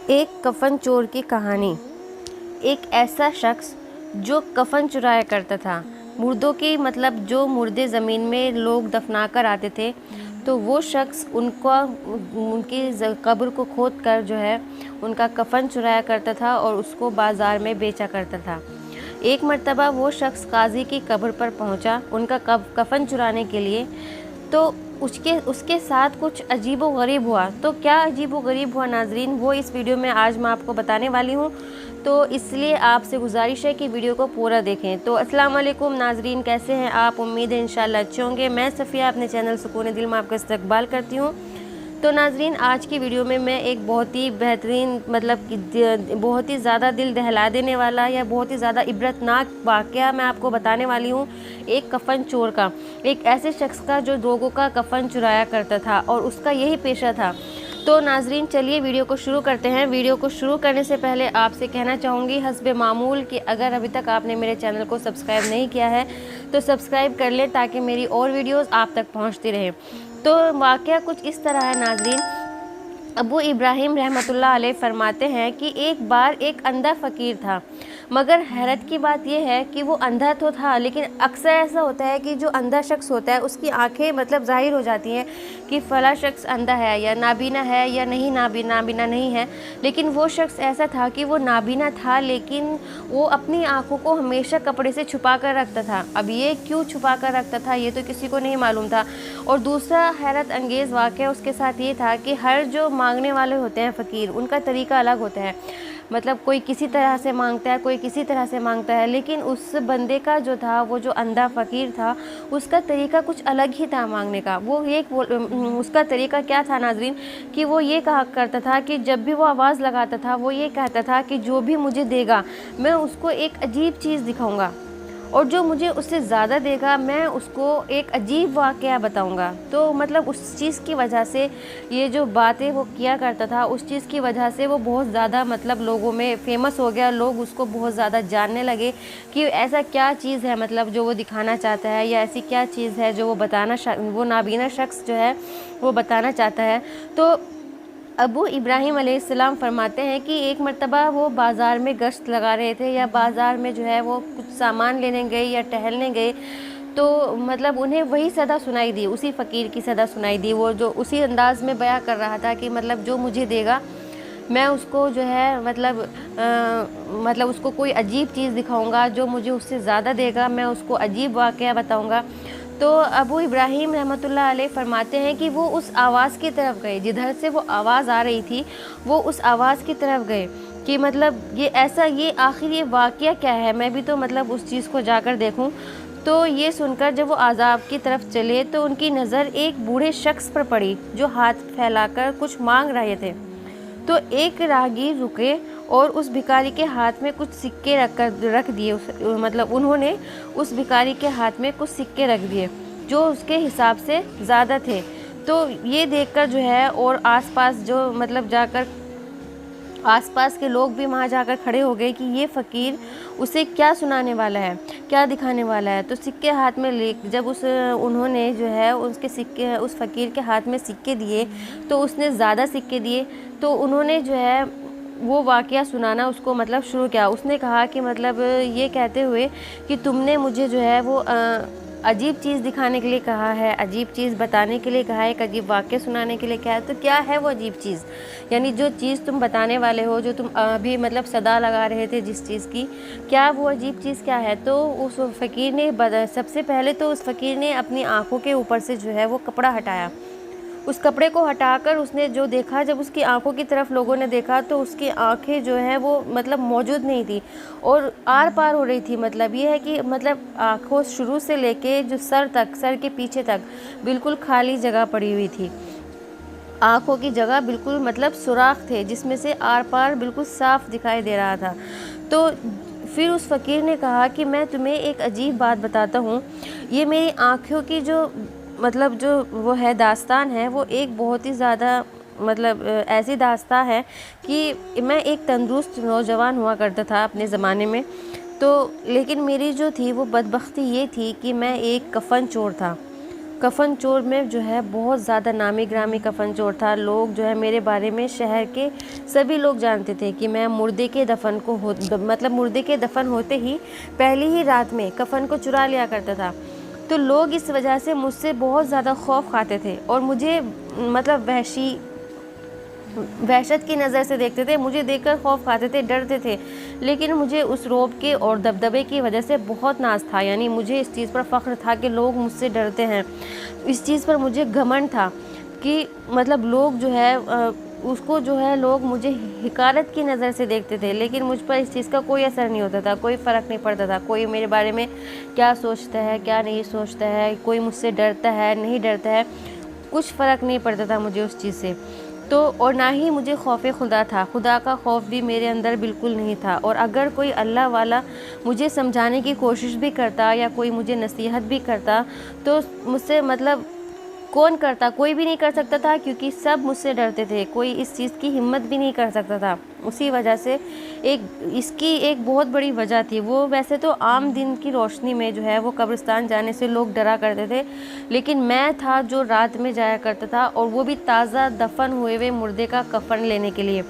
ایک کفن چور کی کہانی۔ ایک ایسا شخص جو کفن چرایا کرتا تھا، مردوں کی جو مردے زمین میں لوگ دفنا کر آتے تھے تو وہ شخص ان کی قبر کو کھود کر ان کا کفن چرایا کرتا تھا اور اس کو بازار میں بیچا کرتا تھا۔ ایک مرتبہ وہ شخص قاضی کی قبر پر پہنچا ان کا کفن چرانے کے لیے، تو اس کے ساتھ کچھ عجیب و غریب ہوا۔ تو کیا عجیب و غریب ہوا ناظرین، وہ اس ویڈیو میں آج میں آپ کو بتانے والی ہوں، تو اس لیے آپ سے گزارش ہے کہ ویڈیو کو پورا دیکھیں۔ تو السلام علیکم ناظرین، کیسے ہیں آپ؟ امید ہے انشاءاللہ اچھے ہوں گے۔ میں صفیہ اپنے چینل سکون دل میں آپ کا استقبال کرتی ہوں۔ تو ناظرین، آج کی ویڈیو میں ایک بہت ہی بہترین بہت ہی زیادہ دل دہلا دینے والا یا بہت ہی زیادہ عبرتناک واقعہ میں آپ کو بتانے والی ہوں، ایک کفن چور کا، ایک ایسے شخص کا جو لوگوں کا کفن چرایا کرتا تھا اور اس کا یہی پیشہ تھا۔ تو ناظرین چلیے ویڈیو کو شروع کرتے ہیں۔ ویڈیو کو شروع کرنے سے پہلے آپ سے کہنا چاہوں گی حسب معمول کہ اگر ابھی تک آپ نے میرے چینل کو سبسکرائب نہیں کیا ہے تو سبسکرائب کر لیں تاکہ میری اور ویڈیوز آپ تک پہنچتی رہیں۔ تو واقعہ کچھ اس طرح ہے ناظرین۔ ابو ابراہیم رحمۃ اللہ علیہ فرماتے ہیں کہ ایک بار ایک اندھا فقیر تھا، مگر حیرت کی بات یہ ہے کہ وہ اندھا تو تھا، لیکن اکثر ایسا ہوتا ہے کہ جو اندھا شخص ہوتا ہے اس کی آنکھیں ظاہر ہو جاتی ہیں کہ فلاں شخص اندھا ہے یا نابینا ہے یا نہیں نابینا نہیں ہے، لیکن وہ شخص ایسا تھا کہ وہ نابینا تھا لیکن وہ اپنی آنکھوں کو ہمیشہ کپڑے سے چھپا کر رکھتا تھا۔ اب یہ کیوں چھپا کر رکھتا تھا یہ تو کسی کو نہیں معلوم تھا۔ اور دوسرا حیرت انگیز واقعہ اس کے ساتھ یہ تھا کہ ہر جو مانگنے والے ہوتے ہیں فقیر، ان کا طریقہ الگ ہوتا ہے، کوئی کسی طرح سے مانگتا ہے، کوئی کسی طرح سے مانگتا ہے، لیکن اس بندے کا جو تھا، وہ جو اندھا فقیر تھا، اس کا طریقہ کچھ الگ ہی تھا مانگنے کا۔ اس کا طریقہ کیا تھا ناظرین کہ وہ یہ کہا کرتا تھا کہ جب بھی وہ آواز لگاتا تھا وہ یہ کہتا تھا کہ جو بھی مجھے دے گا میں اس کو ایک عجیب چیز دکھاؤں گا، اور جو مجھے اس سے زیادہ دے گا میں اس کو ایک عجیب واقعہ بتاؤں گا۔ تو اس چیز کی وجہ سے یہ جو باتیں وہ کیا کرتا تھا، اس چیز کی وجہ سے وہ بہت زیادہ لوگوں میں فیمس ہو گیا، لوگ اس کو بہت زیادہ جاننے لگے کہ ایسا کیا چیز ہے جو وہ دکھانا چاہتا ہے، یا ایسی کیا چیز ہے جو وہ نابینا شخص جو ہے وہ بتانا چاہتا ہے۔ تو ابو ابراہیم علیہ السلام فرماتے ہیں کہ ایک مرتبہ وہ بازار میں گشت لگا رہے تھے، یا بازار میں وہ کچھ سامان لینے گئے یا ٹہلنے گئے، تو انہیں وہی صدا سنائی دی، اسی فقیر کی صدا سنائی دی، وہ جو اسی انداز میں بیان کر رہا تھا کہ جو مجھے دے گا میں اس کو اس کو کوئی عجیب چیز دکھاؤں گا، جو مجھے اس سے زیادہ دے گا میں اس کو عجیب واقعہ بتاؤں گا۔ تو ابو ابراہیم رحمۃ اللہ علیہ فرماتے ہیں کہ وہ اس آواز کی طرف گئے، جدھر سے وہ آواز آ رہی تھی وہ اس آواز کی طرف گئے کہ یہ آخر یہ واقعہ کیا ہے، میں بھی تو اس چیز کو جا کر دیکھوں۔ تو یہ سن کر جب وہ عذاب کی طرف چلے تو ان کی نظر ایک بوڑھے شخص پر پڑی جو ہاتھ پھیلا کر کچھ مانگ رہے تھے۔ تو ایک راہگیر رکے اور اس بھکاری کے ہاتھ میں کچھ سکے رکھ دیے، انہوں نے اس بھکاری کے ہاتھ میں کچھ سکے رکھ دیے جو اس کے حساب سے زیادہ تھے۔ تو یہ دیکھ کر اور آس پاس جا کر آس پاس کے لوگ بھی وہاں جا کر کھڑے ہو گئے کہ یہ فقیر اسے کیا سنانے والا ہے، کیا دکھانے والا ہے۔ تو سکے ہاتھ میں لے جب انہوں نے اس فقیر کے ہاتھ میں سکے دیے تو اس نے زیادہ سکے دیے، تو انہوں نے وہ واقعہ سنانا اس کو شروع کیا۔ اس نے کہا کہ یہ کہتے ہوئے کہ تم نے مجھے وہ عجیب چیز دکھانے کے لیے کہا ہے، عجیب چیز بتانے کے لیے کہا ہے، ایک عجیب واقعہ سنانے کے لیے کہا ہے، تو کیا ہے وہ عجیب چیز؟ یعنی جو چیز تم بتانے والے ہو، جو تم ابھی صدا لگا رہے تھے جس چیز کی، کیا وہ عجیب چیز کیا ہے؟ تو اس فقیر نے سب سے پہلے تو اس فقیر نے اپنی آنکھوں کے اوپر سے وہ کپڑا ہٹایا۔ اس کپڑے کو ہٹا کر اس نے جو دیکھا، جب اس کی آنکھوں کی طرف لوگوں نے دیکھا تو اس کی آنکھیں وہ موجود نہیں تھی اور آر پار ہو رہی تھی۔ یہ ہے کہ آنکھوں شروع سے لے کے جو سر کے پیچھے تک بالکل خالی جگہ پڑی ہوئی تھی، آنکھوں کی جگہ بالکل سوراخ تھے جس میں سے آر پار بالکل صاف دکھائی دے رہا تھا۔ تو پھر اس فقیر نے کہا کہ میں تمہیں ایک عجیب بات بتاتا ہوں، یہ میری آنکھوں کی جو وہ ہے داستان ہے، وہ ایک بہت ہی زیادہ ایسی داستان ہے کہ میں ایک تندرست نوجوان ہوا کرتا تھا اپنے زمانے میں، لیکن میری جو تھی وہ بدبختی یہ تھی کہ میں ایک کفن چور تھا۔ کفن چور میں جو ہے بہت زیادہ نامی گرامی کفن چور تھا. لوگ جو ہے میرے بارے میں شہر کے سبھی لوگ جانتے تھے کہ میں مردے کے دفن ہوتے ہی پہلی ہی رات میں کفن کو چرا لیا کرتا تھا. تو لوگ اس وجہ سے مجھ سے بہت زیادہ خوف کھاتے تھے اور مجھے وحشت کی نظر سے دیکھتے تھے. مجھے دیکھ کر خوف کھاتے تھے, ڈرتے تھے, لیکن مجھے اس رعب کے اور دبدبے کی وجہ سے بہت ناز تھا. یعنی مجھے اس چیز پر فخر تھا کہ لوگ مجھ سے ڈرتے ہیں. اس چیز پر مجھے گھمنڈ تھا کہ لوگ جو ہے اس کو جو ہے لوگ مجھے حقارت کی نظر سے دیکھتے تھے, لیکن مجھ پر اس چیز کا کوئی اثر نہیں ہوتا تھا, کوئی فرق نہیں پڑتا تھا. کوئی میرے بارے میں کیا سوچتا ہے, کیا نہیں سوچتا ہے, کوئی مجھ سے ڈرتا ہے, نہیں ڈرتا ہے, کچھ فرق نہیں پڑتا تھا مجھے اس چیز سے. تو اور نہ ہی مجھے خوف خدا تھا. خدا کا خوف بھی میرے اندر بالکل نہیں تھا. اور اگر کوئی اللہ والا مجھے سمجھانے کی کوشش بھی کرتا یا کوئی مجھے نصیحت بھی کرتا تو مجھ سے کون کرتا, کوئی بھی نہیں کر سکتا تھا, کیونکہ سب مجھ سے ڈرتے تھے. کوئی اس چیز کی ہمت بھی نہیں کر سکتا تھا. اسی وجہ سے اس کی ایک بہت بڑی وجہ تھی. وہ ویسے تو عام دن کی روشنی میں جو ہے وہ قبرستان جانے سے لوگ ڈرا کرتے تھے, لیکن میں تھا جو رات میں جایا کرتا تھا, اور وہ بھی تازہ دفن ہوئے مردے کا کفن لینے کے لیے.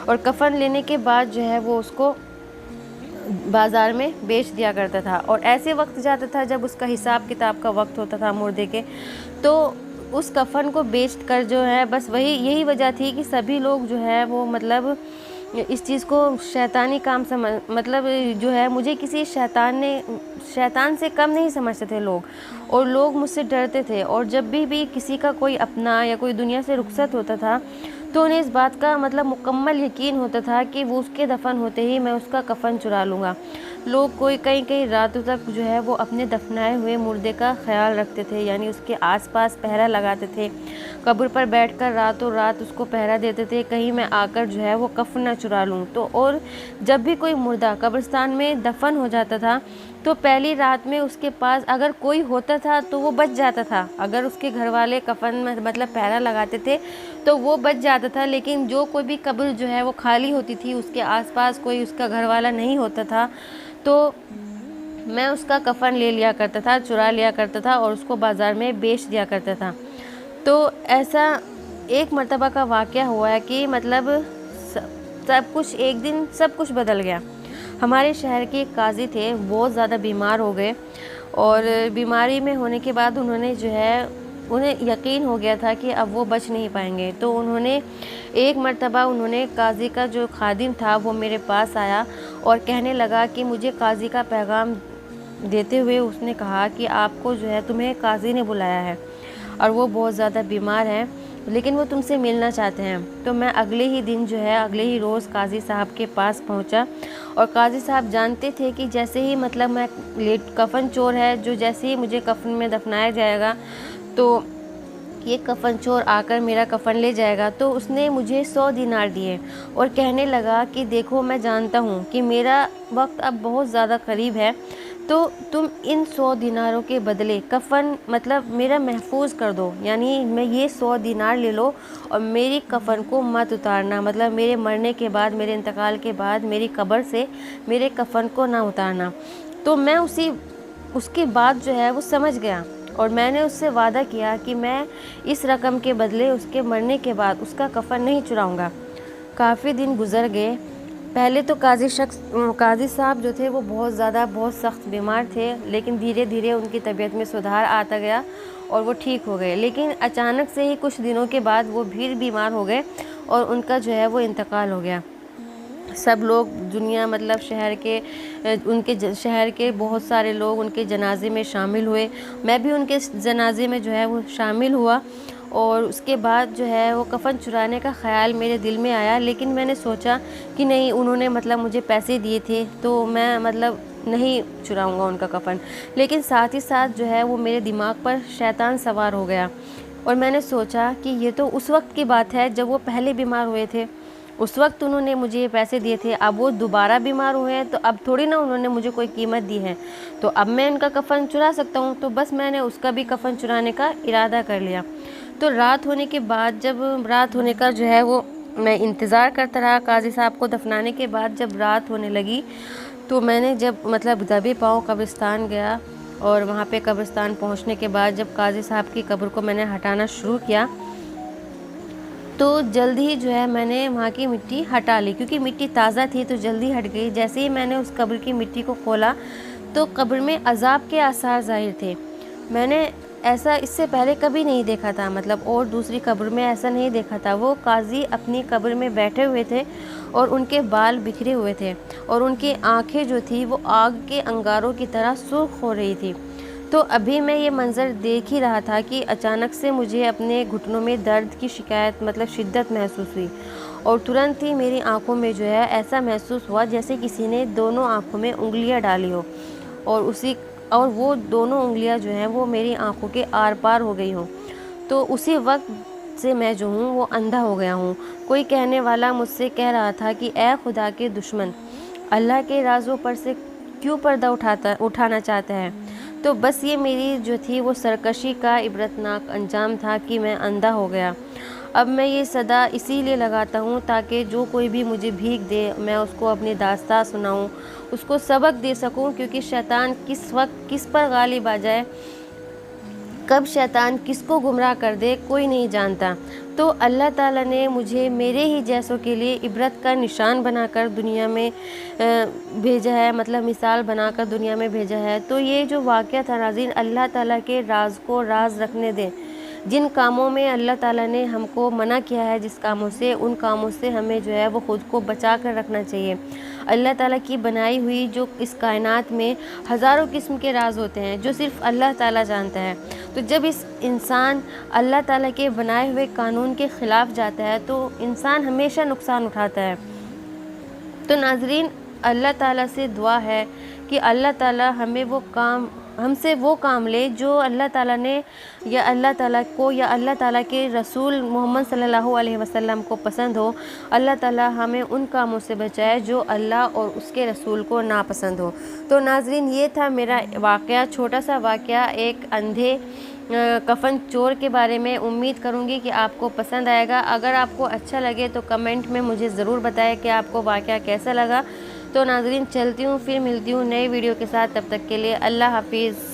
اور کفن لینے کے بعد جو ہے وہ اس کو بازار میں بیچ دیا کرتا تھا. اور ایسے وقت جاتا تھا جب اس کا حساب کتاب کا وقت ہوتا تھا مردے کے, تو اس کفن کو بیچ کر جو ہے بس یہی وجہ تھی کہ سبھی لوگ جو ہے وہ اس چیز کو شیطانی کام جو ہے مجھے کسی شیطان سے کم نہیں سمجھتے تھے لوگ, اور لوگ مجھ سے ڈرتے تھے. اور جب بھی کسی کا کوئی اپنا یا کوئی دنیا سے رخصت ہوتا تھا تو انہیں اس بات کا مکمل یقین ہوتا تھا کہ وہ اس کے دفن ہوتے ہی میں اس کا کفن چرا لوں گا. لوگ کئی راتوں تک جو ہے وہ اپنے دفنائے ہوئے مردے کا خیال رکھتے تھے, یعنی اس کے آس پاس پہرا لگاتے تھے. قبر پر بیٹھ کر راتوں رات اس کو پہرا دیتے تھے, کہیں میں آ کر جو ہے وہ کفن نہ چرا لوں. تو اور جب بھی کوئی مردہ قبرستان میں دفن ہو جاتا تھا تو پہلی رات میں اس کے پاس اگر کوئی ہوتا تھا تو وہ بچ جاتا تھا. اگر اس کے گھر والے کفن میں پہرا لگاتے تھے تو وہ بچ جاتا تھا, لیکن جو کوئی بھی قبر جو ہے وہ خالی ہوتی تھی, اس کے آس پاس کوئی اس کا گھر والا نہیں ہوتا تھا, تو میں اس کا کفن لے لیا کرتا تھا, چرا لیا کرتا تھا اور اس کو بازار میں بیچ دیا کرتا تھا. تو ایسا ایک مرتبہ کا واقعہ ہوا ہے کہ ایک دن سب کچھ بدل گیا. ہمارے شہر کے ایک قاضی تھے, بہت زیادہ بیمار ہو گئے, اور بیماری میں ہونے کے بعد انہیں یقین ہو گیا تھا کہ اب وہ بچ نہیں پائیں گے. تو ایک مرتبہ قاضی کا جو خادم تھا وہ میرے پاس آیا اور کہنے لگا کہ مجھے قاضی کا پیغام دیتے ہوئے اس نے کہا کہ آپ کو جو ہے تمہیں قاضی نے بلایا ہے اور وہ بہت زیادہ بیمار ہیں, لیکن وہ تم سے ملنا چاہتے ہیں. تو میں اگلے ہی روز قاضی صاحب کے پاس پہنچا, اور قاضی صاحب جانتے تھے کہ جیسے ہی میں کفن چور ہے جو جیسے ہی مجھے کفن میں دفنایا جائے گا تو یہ کفن چور آ کر میرا کفن لے جائے گا. تو اس نے مجھے 100 دینار دیے اور کہنے لگا کہ دیکھو میں جانتا ہوں کہ میرا وقت اب بہت زیادہ قریب ہے, تو تم ان 100 دیناروں کے بدلے کفن میرا محفوظ کر دو, یعنی میں یہ 100 دینار لے لو اور میری کفن کو مت اتارنا, میرے مرنے کے بعد, میرے انتقال کے بعد میری قبر سے میرے کفن کو نہ اتارنا. تو میں اس کی بات جو ہے وہ سمجھ گیا, اور میں نے اس سے وعدہ کیا کہ میں اس رقم کے بدلے اس کے مرنے کے بعد اس کا کفن نہیں چراؤں گا. کافی دن گزر گئے. پہلے تو قاضی صاحب جو تھے وہ بہت سخت بیمار تھے, لیکن دھیرے دھیرے ان کی طبیعت میں سدھار آتا گیا اور وہ ٹھیک ہو گئے. لیکن اچانک سے ہی کچھ دنوں کے بعد وہ بھی بیمار ہو گئے اور ان کا جو ہے وہ انتقال ہو گیا. سب لوگ دنیا شہر کے بہت سارے لوگ ان کے جنازے میں شامل ہوئے. میں بھی ان کے جنازے میں جو ہے وہ شامل ہوا, اور اس کے بعد جو ہے وہ کفن چرانے کا خیال میرے دل میں آیا, لیکن میں نے سوچا کہ نہیں, انہوں نے مجھے پیسے دیے تھے تو میں نہیں چراؤں گا ان کا کفن. لیکن ساتھ ہی ساتھ جو ہے وہ میرے دماغ پر شیطان سوار ہو گیا, اور میں نے سوچا کہ یہ تو اس وقت کی بات ہے جب وہ پہلے بیمار ہوئے تھے, اس وقت انہوں نے مجھے یہ پیسے دیے تھے. اب وہ دوبارہ بیمار ہوئے ہیں تو اب تھوڑی نہ انہوں نے مجھے کوئی قیمت دی ہے, تو اب میں ان کا کفن چرا سکتا ہوں. تو بس میں نے اس کا بھی کفن چرانے کا ارادہ کر لیا. تو رات ہونے کے بعد جب رات ہونے کا جو ہے وہ میں انتظار کرتا رہا, قاضی صاحب کو دفنانے کے بعد جب رات ہونے لگی تو میں نے جب دبے پاؤں قبرستان گیا اور وہاں پہ قبرستان پہنچنے کے بعد جب قاضی صاحب کی قبر کو میں نے ہٹانا شروع کیا تو جلد ہی جو ہے میں نے وہاں کی مٹی ہٹا لی، کیونکہ مٹی تازہ تھی تو جلدی ہٹ گئی۔ جیسے ہی میں نے اس قبر کی مٹی کو کھولا تو قبر میں عذاب کے آثار ظاہر تھے۔ میں نے ایسا اس سے پہلے کبھی نہیں دیکھا تھا، مطلب اور دوسری قبر میں ایسا نہیں دیکھا تھا۔ وہ قاضی اپنی قبر میں بیٹھے ہوئے تھے اور ان کے بال بکھرے ہوئے تھے اور ان کی آنکھیں جو تھی وہ آگ کے انگاروں کی طرح سرخ ہو رہی تھی۔ تو ابھی میں یہ منظر دیکھ ہی رہا تھا کہ اچانک سے مجھے اپنے گھٹنوں میں درد کی شدت محسوس ہوئی، اور ترنت ہی میری آنکھوں میں جو ہے ایسا محسوس ہوا جیسے کسی نے دونوں آنکھوں میں انگلیاں ڈالی ہو، اور وہ دونوں انگلیاں جو ہیں وہ میری آنکھوں کے آر پار ہو گئی ہوں۔ تو اسی وقت سے میں جو ہوں وہ اندھا ہو گیا ہوں۔ کوئی کہنے والا مجھ سے کہہ رہا تھا کہ اے خدا کے دشمن، اللہ کے رازوں پر سے کیوں پردہ اٹھانا چاہتا ہے؟ تو بس یہ میری جو تھی وہ سرکشی کا عبرتناک انجام تھا کہ میں اندھا ہو گیا۔ اب میں یہ صدا اسی لیے لگاتا ہوں تاکہ جو کوئی بھی مجھے بھیک دے میں اس کو اپنی داستان سناؤں، اس کو سبق دے سکوں، کیونکہ شیطان کس وقت کس پر غالب آ جائے، کب شیطان کس کو گمراہ کر دے کوئی نہیں جانتا۔ تو اللہ تعالیٰ نے مجھے میرے ہی جیسوں کے لیے عبرت کا نشان بنا کر دنیا میں بھیجا ہے، مطلب مثال بنا کر دنیا میں بھیجا ہے۔ تو یہ جو واقعہ تھا ناظرین، اللہ تعالیٰ کے راز کو راز رکھنے دیں۔ جن کاموں میں اللہ تعالیٰ نے ہم کو منع کیا ہے، جس کاموں سے، ان کاموں سے ہمیں جو ہے وہ خود کو بچا کر رکھنا چاہیے۔ اللہ تعالیٰ کی بنائی ہوئی جو اس کائنات میں ہزاروں قسم کے راز ہوتے ہیں جو صرف اللہ تعالیٰ جانتا ہے۔ تو جب انسان اللہ تعالیٰ کے بنائے ہوئے قانون کے خلاف جاتا ہے تو انسان ہمیشہ نقصان اٹھاتا ہے۔ تو ناظرین، اللہ تعالیٰ سے دعا ہے کہ اللہ تعالیٰ ہم سے وہ کام لے جو اللہ تعالیٰ نے یا اللہ تعالیٰ کو یا اللہ تعالیٰ کے رسول محمد صلی اللہ علیہ وسلم کو پسند ہو۔ اللہ تعالیٰ ہمیں ان کاموں سے بچائے جو اللہ اور اس کے رسول کو ناپسند ہو۔ تو ناظرین، یہ تھا میرا واقعہ، چھوٹا سا واقعہ ایک اندھے کفن چور کے بارے میں۔ امید کروں گی کہ آپ کو پسند آئے گا۔ اگر آپ کو اچھا لگے تو کمنٹ میں مجھے ضرور بتائیں کہ آپ کو واقعہ کیسا لگا۔ تو ناظرین، چلتی ہوں، پھر ملتی ہوں نئے ویڈیو کے ساتھ، تب تک کے لیے اللہ حافظ۔